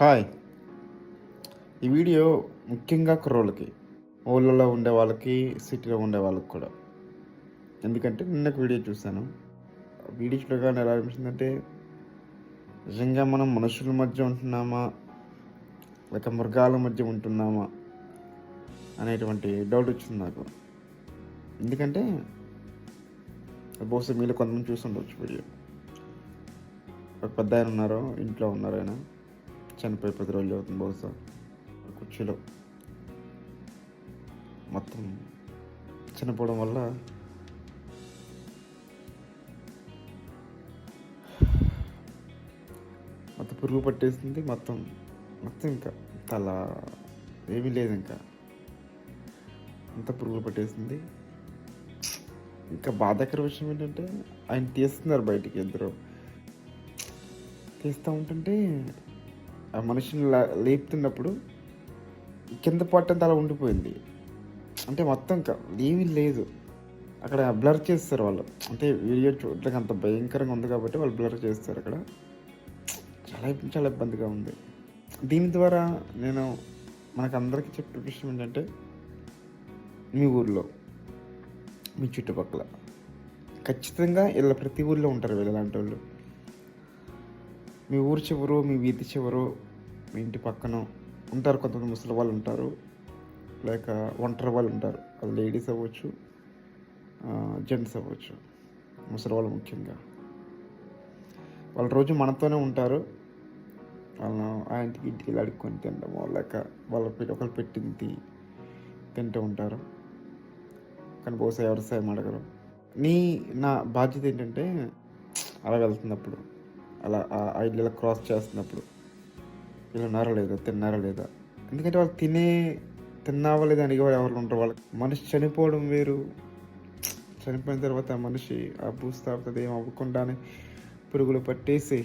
Hi. ఈ video ముఖ్యంగా కుర్రోళ్ళకి, ఊళ్ళలో ఉండే వాళ్ళకి, సిటీలో ఉండే వాళ్ళకి కూడా. ఎందుకంటే నిన్న ఒక వీడియో చూశాను. వీడియో చూడగానే ఎలా అనిపించిందంటే, నిజంగా మనం మనుషుల మధ్య ఉంటున్నామా, లేక మృగాల మధ్య ఉంటున్నామా అనేటువంటి డౌట్ వచ్చింది నాకు. ఎందుకంటే బహుశా మీలో కొంతమంది చూస్తుండొచ్చు వీడియో. ఒక పెద్ద ఆయన ఉన్నారు, ఇంట్లో ఉన్నారు, ఆయన చనిపోయి 10 రోజులు అవుతుంది బహుశా. కుర్చీలో మొత్తం చనిపోవడం వల్ల మొత్తం పురుగు పట్టేసింది. మొత్తం మొత్తం ఇంకా తల ఏమీ లేదు, ఇంకా అంత పురుగులు పట్టేసింది. ఇంకా బాధాకర విషయం ఏంటంటే ఆయన తీస్తున్నారు బయటికి, ఇద్దరు తీస్తూ ఉంటుంటే ఆ మనిషిని లేపుతున్నప్పుడు కింద పట్టంత అలా ఉండిపోయింది. అంటే మొత్తం ఇంకా ఏమీ లేదు అక్కడ. బ్లర్ చేస్తారు వాళ్ళు, అంటే వీడియో చూడడానికి అంత భయంకరంగా ఉంది కాబట్టి వాళ్ళు బ్లర్ చేస్తారు అక్కడ. చాలా ఇబ్బందిగా ఉంది. దీని ద్వారా నేను మనకందరికీ చెప్పే విషయం ఏంటంటే, మీ ఊర్లో, మీ చుట్టుపక్కల ఖచ్చితంగా ఇలా ప్రతి ఊర్లో ఉంటారు వీళ్ళు, ఇలాంటి వాళ్ళు. మీ ఊరు చివరు, మీ వీధి చివరు, మీ ఇంటి పక్కన ఉంటారు కొంతమంది. ముసలి వాళ్ళు ఉంటారు, లేక ఒంటరి వాళ్ళు ఉంటారు. అది లేడీస్ అవ్వచ్చు, జెంట్స్ అవ్వచ్చు. ముసలి వాళ్ళు ముఖ్యంగా, వాళ్ళు రోజు మనతోనే ఉంటారు. వాళ్ళు ఆ ఇంటికి వెళ్ళి అడుక్కొని తినడమో, లేక ఒకరు పెట్టింది తింటూ ఉంటారు. కానీ బహుశా ఎవరి సాయం అడగరు. నా బాధ్యత ఏంటంటే, అలా వెళ్తున్నప్పుడు, అలా ఆ ఇల్లు క్రాస్ చేస్తున్నప్పుడు వీళ్ళు ఉన్నారా లేదా, తిన్నారా లేదా. ఎందుకంటే వాళ్ళు తిన్నావా లేదా అని ఎవరు ఉంటారు. వాళ్ళకి మనిషి చనిపోవడం వేరు, చనిపోయిన తర్వాత ఆ మనిషి ఆ భూస్థాపిత ఏం అవ్వకుండానే పురుగులు పట్టేసి,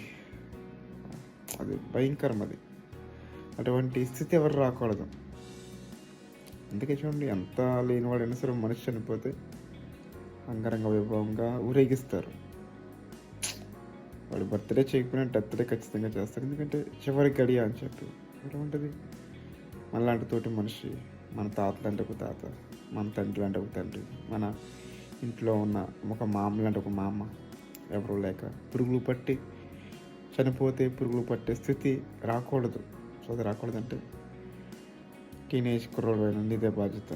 అది భయంకరం. అది అటువంటి స్థితి ఎవరు రాకూడదు. అందుకే చూడండి, ఎంత లేనివాడైనా సరే మనిషి చనిపోతే అంగరంగ వైభవంగా ఊరేగిస్తారు. వాడు బర్త్డే చేయకపోయినా డెత్ డే ఖచ్చితంగా చేస్తారు. ఎందుకంటే చివరి గడియ అని చెప్పి. అటువంటిది మనలాంటి తోటి మనిషి, మన తాతలు అంటే ఒక తాత, మన తండ్రి అంటే ఒక తండ్రి, మన ఇంట్లో ఉన్న ఒక మామలు అంటే ఒక మామ ఎవరు లేక పురుగులు పట్టి చనిపోతే పురుగులు పట్టే స్థితి రాకూడదు. సో అది రాకూడదంటే టీనేజ్ కుర్రోడు ఇదే బాధ్యత.